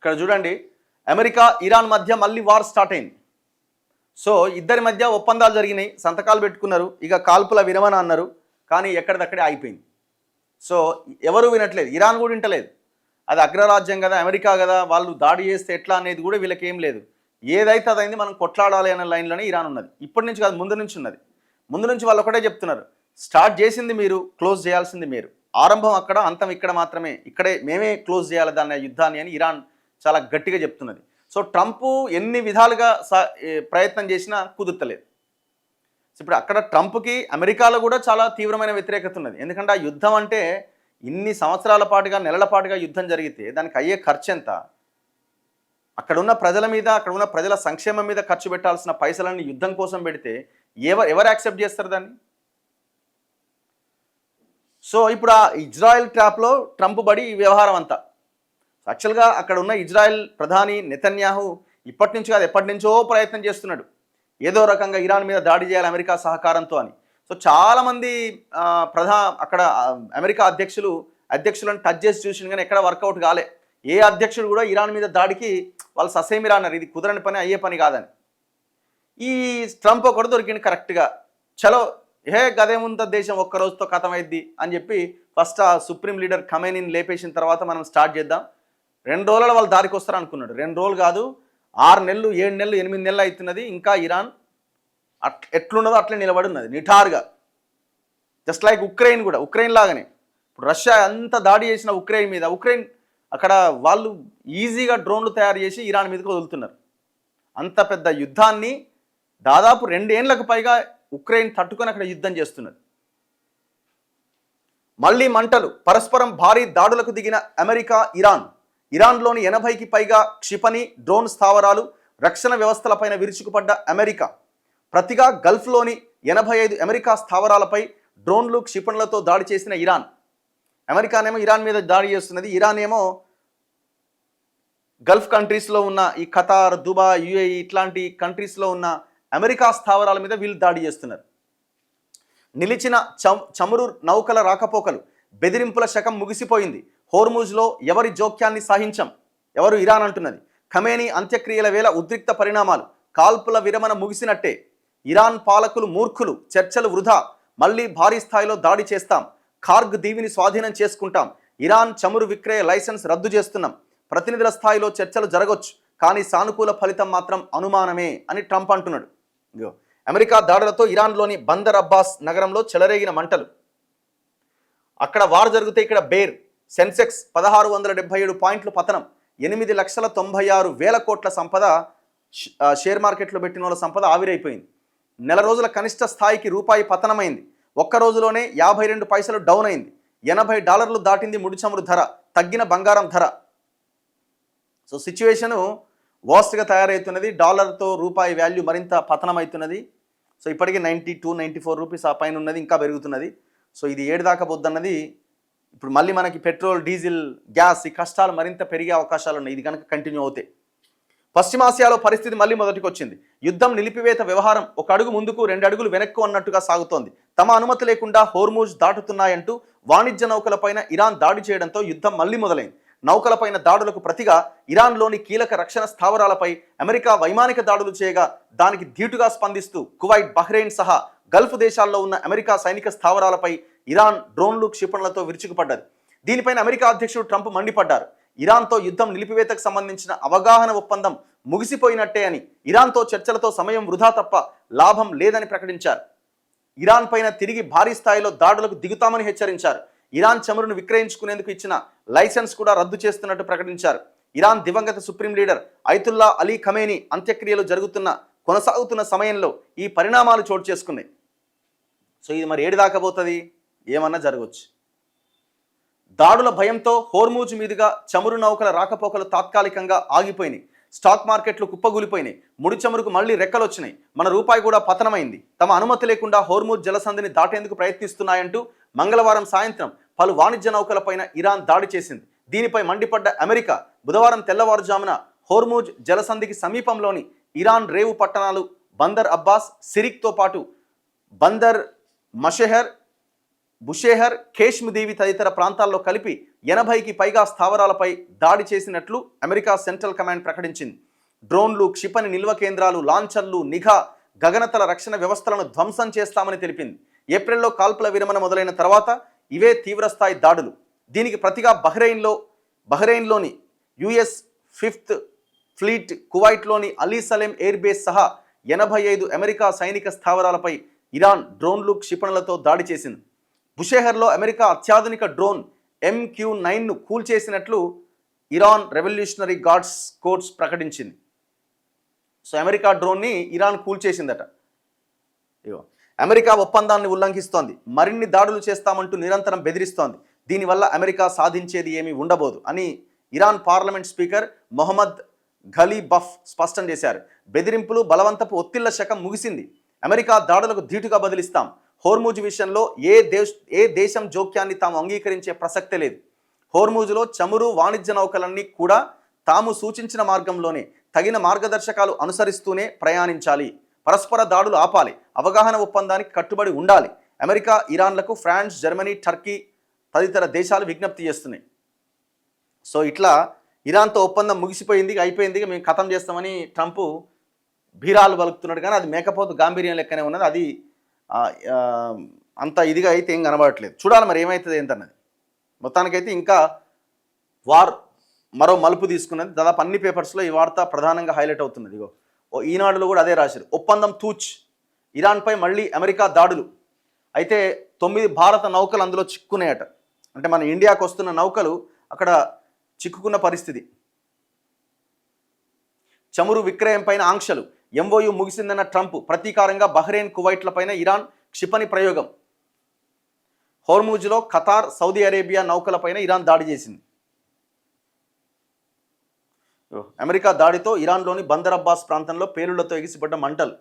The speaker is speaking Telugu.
ఇక్కడ చూడండి, అమెరికా ఇరాన్ మధ్య మళ్ళీ వార్ స్టార్ట్ అయింది. సో ఇద్దరి మధ్య ఒప్పందాలు జరిగినాయి, సంతకాలు పెట్టుకున్నారు, ఇక కాల్పుల విరమణ అన్నారు. కానీ ఎక్కడిదక్కడే ఆగిపోయింది. సో ఎవరు వినట్లేదు, ఇరాన్ కూడా వింటలేదు. అది అగ్రరాజ్యం కదా, అమెరికా కదా, వాళ్ళు దాడి చేస్తే ఎట్లా అనేది కూడా వీళ్ళకి ఏం లేదు. ఏదైతే అదైంది, మనం కొట్లాడాలి అనే లైన్లోనే ఇరాన్ ఉన్నది. ఇప్పటి నుంచి కాదు, ముందు నుంచి ఉన్నది. ముందు నుంచి వాళ్ళు ఒకటే చెప్తున్నారు, స్టార్ట్ చేసింది మీరు, క్లోజ్ చేయాల్సింది మీరు. ఆరంభం అక్కడ, అంతం ఇక్కడ మాత్రమే, ఇక్కడే మేమే క్లోజ్ చేయాలి దాన్ని, యుద్ధాన్ని అని ఇరాన్ చాలా గట్టిగా చెప్తున్నది. సో ట్రంప్ ఎన్ని విధాలుగా ప్రయత్నం చేసినా కుదుర్తలేదు. ఇప్పుడు అక్కడ ట్రంప్కి అమెరికాలో కూడా చాలా తీవ్రమైన వ్యతిరేకత ఉన్నది. ఎందుకంటే ఆ యుద్ధం అంటే ఇన్ని సంవత్సరాల పాటుగా, నెలల పాటుగా యుద్ధం జరిగితే దానికి అయ్యే ఖర్చు ఎంత, అక్కడ ఉన్న ప్రజల మీద, అక్కడ ఉన్న ప్రజల సంక్షేమం మీద ఖర్చు పెట్టాల్సిన పైసలన్నీ యుద్ధం కోసం పెడితే ఎవరు యాక్సెప్ట్ చేస్తారు దాన్ని? సో ఇప్పుడు ఆ ఇజ్రాయెల్ ట్రాప్లో ట్రంప్ బడి ఈ వ్యవహారం అంతా. యాక్చువల్గా అక్కడ ఉన్న ఇజ్రాయెల్ ప్రధాని నెతన్యాహు ఇప్పటి నుంచి కాదు, ఎప్పటి నుంచో ప్రయత్నం చేస్తున్నాడు ఏదో రకంగా ఇరాన్ మీద దాడి చేయాలి అమెరికా సహకారంతో అని. సో చాలామంది అక్కడ అమెరికా అధ్యక్షులను టచ్ చేసి చూసిన కానీ ఎక్కడ వర్కౌట్ కాలే. ఏ అధ్యక్షుడు కూడా ఇరాన్ మీద దాడికి వాళ్ళు ససేమిరా అన్నారు, ఇది కుదరని పని, అయ్యే పని కాదని. ఈ ట్రంప్ ఒకటి దొరికింది కరెక్ట్గా, చలో గదేముంత దేశం ఒక్క రోజుతో ఖతమైద్ది అని చెప్పి ఫస్ట్ ఆ సుప్రీం లీడర్ ఖమేనీని లేపేసిన తర్వాత మనం స్టార్ట్ చేద్దాం. 2 రోజులలో వాళ్ళు దారికి వస్తారు అనుకున్నాడు. 2 రోజులు కాదు, 6 నెలలు, 7 నెలలు, 8 నెలలు అవుతున్నది. ఇంకా ఇరాన్ ఎట్లున్నదో అట్లే నిలబడి ఉన్నది నిఠారుగా. జస్ట్ లైక్ ఉక్రెయిన్ కూడా, ఉక్రెయిన్ లాగానే. ఇప్పుడు రష్యా అంత దాడి చేసిన ఉక్రెయిన్ మీద, ఉక్రెయిన్ అక్కడ వాళ్ళు ఈజీగా డ్రోన్లు తయారు చేసి ఇరాన్ మీదకి వదులుతున్నారు. అంత పెద్ద యుద్ధాన్ని దాదాపు 2 ఏళ్లకు పైగా ఉక్రెయిన్ తట్టుకొని అక్కడ యుద్ధం చేస్తున్నది. మళ్ళీ మంటలు, పరస్పరం భారీ దాడులకు దిగిన అమెరికా ఇరాన్లోని 80కి పైగా క్షిపణి, డ్రోన్ స్థావరాలు, రక్షణ వ్యవస్థలపైన విరుచుకుపడ్డ అమెరికా. ప్రతిగా గల్ఫ్లోని 85 అమెరికా స్థావరాలపై డ్రోన్లు, క్షిపణులతో దాడి చేసిన ఇరాన్. అమెరికానేమో ఇరాన్ మీద దాడి చేస్తున్నది, ఇరాన్ ఏమో గల్ఫ్ కంట్రీస్లో ఉన్న ఈ ఖతార్, దుబాయ్, యుఏఈ ఇట్లాంటి కంట్రీస్లో ఉన్న అమెరికా స్థావరాల మీద వీళ్ళు దాడి చేస్తున్నారు. నిలిచిన చమురు నౌకల రాకపోకలు, బెదిరింపుల శకం ముగిసిపోయింది. హోర్ముజ్లో ఎవరి జోక్యాన్ని సహించం, ఎవరు ఇరాన్ అంటున్నది. ఖమేనీ అంత్యక్రియల వేళ ఉద్రిక్త పరిణామాలు, కాల్పుల విరమణ ముగిసినట్టే. ఇరాన్ పాలకులు మూర్ఖులు, చర్చలు వృధా, మళ్ళీ భారీ స్థాయిలో దాడి చేస్తాం, ఖార్గ్ దీవిని స్వాధీనం చేసుకుంటాం, ఇరాన్ చమురు విక్రయ లైసెన్స్ రద్దు చేస్తున్నాం, ప్రతినిధుల స్థాయిలో చర్చలు జరగొచ్చు, కానీ సానుకూల ఫలితం మాత్రం అనుమానమే అని ట్రంప్ అంటున్నాడు. అమెరికా దాడులతో ఇరాన్లోని బందర్ అబ్బాస్ నగరంలో చెలరేగిన మంటలు. అక్కడ వార్ జరిగితే ఇక్కడ బేర్. సెన్సెక్స్ 1677 పాయింట్లు పతనం. 8,96,000 కోట్ల సంపద, షేర్ మార్కెట్లో పెట్టిన వాళ్ళ సంపద ఆవిరైపోయింది. నెల రోజుల కనిష్ట స్థాయికి రూపాయి పతనమైంది. ఒక్క రోజులోనే 52 పైసలు డౌన్ అయింది. $80 దాటింది ముడి చమురు ధర, తగ్గిన బంగారం ధర. So situation వర్స్ట్గా తయారవుతున్నది. డాలర్తో రూపాయి వాల్యూ మరింత పతనమవుతున్నది. సో ఇప్పటికీ 92-94 రూపీస్ ఆ పైన ఉన్నది, ఇంకా పెరుగుతున్నది. సో ఇది ఏడు దాకా పోద్దన్నది. ఇప్పుడు మళ్ళీ మనకి పెట్రోల్, డీజిల్, గ్యాస్ ఈ కష్టాలు మరింత పెరిగే అవకాశాలు ఉన్నాయి ఇది కనుక కంటిన్యూ అవుతాయి. పశ్చిమాసియాలో పరిస్థితి మళ్ళీ మొదటికి వచ్చింది. యుద్ధం నిలిపివేత వ్యవహారం 1 అడుగు ముందుకు 2 అడుగులు వెనక్కు అన్నట్టుగా సాగుతోంది. తమ అనుమతి లేకుండా హోర్ముజ్ దాటుతున్నాయంటూ వాణిజ్య నౌకలపైన ఇరాన్ దాడి చేయడంతో యుద్ధం మళ్ళీ మొదలైంది. నౌకలపైన దాడులకు ప్రతిగా ఇరాన్లోని కీలక రక్షణ స్థావరాలపై అమెరికా వైమానిక దాడులు చేయగా దానికి ధీటుగా స్పందిస్తూ కువైట్, బహ్రెయిన్ సహా గల్ఫ్ దేశాల్లో ఉన్న అమెరికా సైనిక స్థావరాలపై ఇరాన్ డ్రోన్లు, క్షిపణులతో విరుచుకుపడ్డది. దీనిపైన అమెరికా అధ్యక్షుడు ట్రంప్ మండిపడ్డారు. ఇరాన్తో యుద్ధం నిలిపివేతకు సంబంధించిన అవగాహన ఒప్పందం ముగిసిపోయినట్టే అని, ఇరాన్తో చర్చలతో సమయం వృధా తప్ప లాభం లేదని ప్రకటించారు. ఇరాన్ పైన తిరిగి భారీ స్థాయిలో దాడులకు దిగుతామని హెచ్చరించారు. ఇరాన్ చమురును విక్రయించుకునేందుకు ఇచ్చిన లైసెన్స్ కూడా రద్దు చేస్తున్నట్టు ప్రకటించారు. ఇరాన్ దివంగత supreme leader Ayatollah Ali Khamenei అంత్యక్రియలు కొనసాగుతున్న సమయంలో ఈ పరిణామాలు చోటు చేసుకున్నాయి. సో ఇది మరి ఏడు దాకా పోతుంది, ఏమన్నా జరగవచ్చు. దాడుల భయంతో హోర్ముజ్ మీదుగా చమురు నౌకల రాకపోకలు తాత్కాలికంగా ఆగిపోయినాయి. స్టాక్ మార్కెట్లు కుప్పగూలిపోయినాయి. ముడి చమురుకు మళ్లీ రెక్కలొచ్చినాయి. మన రూపాయి కూడా పతనమైంది. తమ అనుమతి లేకుండా హోర్ముజ్ జలసంధిని దాటేందుకు ప్రయత్నిస్తున్నాయంటూ మంగళవారం సాయంత్రం పలు వాణిజ్య నౌకలపైన ఇరాన్ దాడి చేసింది. దీనిపై మండిపడ్డ అమెరికా బుధవారం తెల్లవారుజామున హోర్ముజ్ జలసంధికి సమీపంలోని ఇరాన్ రేవు పట్టణాలు బందర్ అబ్బాస్, సిరిక్తో పాటు బందర్ మషెహర్, బుషేహర్, కేష్మదీవి తదితర ప్రాంతాల్లో కలిపి 80కి పైగా స్థావరాలపై దాడి చేసినట్లు అమెరికా సెంట్రల్ కమాండ్ ప్రకటించింది. డ్రోన్లు, క్షిపణి నిల్వ కేంద్రాలు, లాంచర్లు, నిఘా, గగనతల రక్షణ వ్యవస్థలను ధ్వంసం చేస్తామని తెలిపింది. ఏప్రిల్లో కాల్పుల విరమణ మొదలైన తర్వాత ఇవే తీవ్రస్థాయి దాడులు. దీనికి ప్రతిగా బహ్రెయిన్లోని యుఎస్ 5th ఫ్లీట్, కువైట్లోని అలీ సలేం ఎయిర్ బేస్ సహా 85 అమెరికా సైనిక స్థావరాలపై ఇరాన్ డ్రోన్లు, క్షిపణులతో దాడి చేసింది. బుషేహర్లో అమెరికా అత్యాధునిక డ్రోన్ MQ-9ను కూల్చేసినట్లు ఇరాన్ రెవల్యూషనరీ గార్డ్స్ కోర్ట్స్ ప్రకటించింది. సో అమెరికా డ్రోన్ని ఇరాన్ కూల్చేసిందట. అమెరికా ఒప్పందాన్ని ఉల్లంఘిస్తోంది, మరిన్ని దాడులు చేస్తామంటూ నిరంతరం బెదిరిస్తోంది. దీనివల్ల అమెరికా సాధించేది ఏమీ ఉండబోదు అని ఇరాన్ పార్లమెంట్ స్పీకర్ మొహమ్మద్ ఘలీబఫ్ స్పష్టం చేశారు. బెదిరింపులు, బలవంతపు ఒత్తిళ్ల శకం ముగిసింది. అమెరికా దాడులకు ధీటుగా బదిలిస్తాం. హోర్ముజ్ విషయంలో ఏ దేశం జోక్యాన్ని తాము అంగీకరించే ప్రసక్తే లేదు. హోర్ముజ్లో చమురు వాణిజ్య నౌకలన్నీ కూడా తాము సూచించిన మార్గంలోనే, తగిన మార్గదర్శకాలు అనుసరిస్తూనే ప్రయాణించాలి. పరస్పర దాడులు ఆపాలి. అవగాహన ఒప్పందానికి కట్టుబడి ఉండాలి. అమెరికా, ఇరాన్లకు ఫ్రాన్స్, జర్మనీ, టర్కీ తదితర దేశాలు విజ్ఞప్తి చేస్తున్నాయి. సో ఇట్లా ఇరాన్తో ఒప్పందం ముగిసిపోయింది, అయిపోయింది, మేము ఖతం చేస్తామని ట్రంప్ భీరాలు పలుకుతున్నాడు. కానీ అది మేకపోతు గాంభీర్యం లెక్కనే ఉన్నది. అది అంత ఇదిగా అయితే ఏం కనబడట్లేదు. చూడాలి మరి ఏమవుతుంది ఏంటన్నది. మొత్తానికైతే ఇంకా వార్ మరో మలుపు తీసుకున్నది. దాదాపు అన్ని పేపర్స్లో ఈ వార్త ప్రధానంగా హైలైట్ అవుతున్నది. ఇగో ఈనాడులో కూడా అదే రాశారు. ఒప్పందం తూచ్, ఇరాన్పై మళ్ళీ అమెరికా దాడులు. అయితే 9 భారత నౌకలు అందులో చిక్కున్నాయట. అంటే మన ఇండియాకు వస్తున్న నౌకలు అక్కడ చిక్కుకున్న పరిస్థితి. చమురు విక్రయం పైన ఆంక్షలు, MOU ముగిసిందన్న ట్రంప్. ప్రతీకారంగా బహ్రెయిన్, కువైట్లపైన ఇరాన్ క్షిపణి ప్రయోగం. హోర్ముజ్లో ఖతార్, సౌదీ అరేబియా నౌకలపైన ఇరాన్ దాడి చేసింది. అమెరికా దాడితో ఇరాన్లోని బందర్ అబ్బాస్ ప్రాంతంలో పేలుళ్లతో ఎగిసిపడ్డ మంటలు.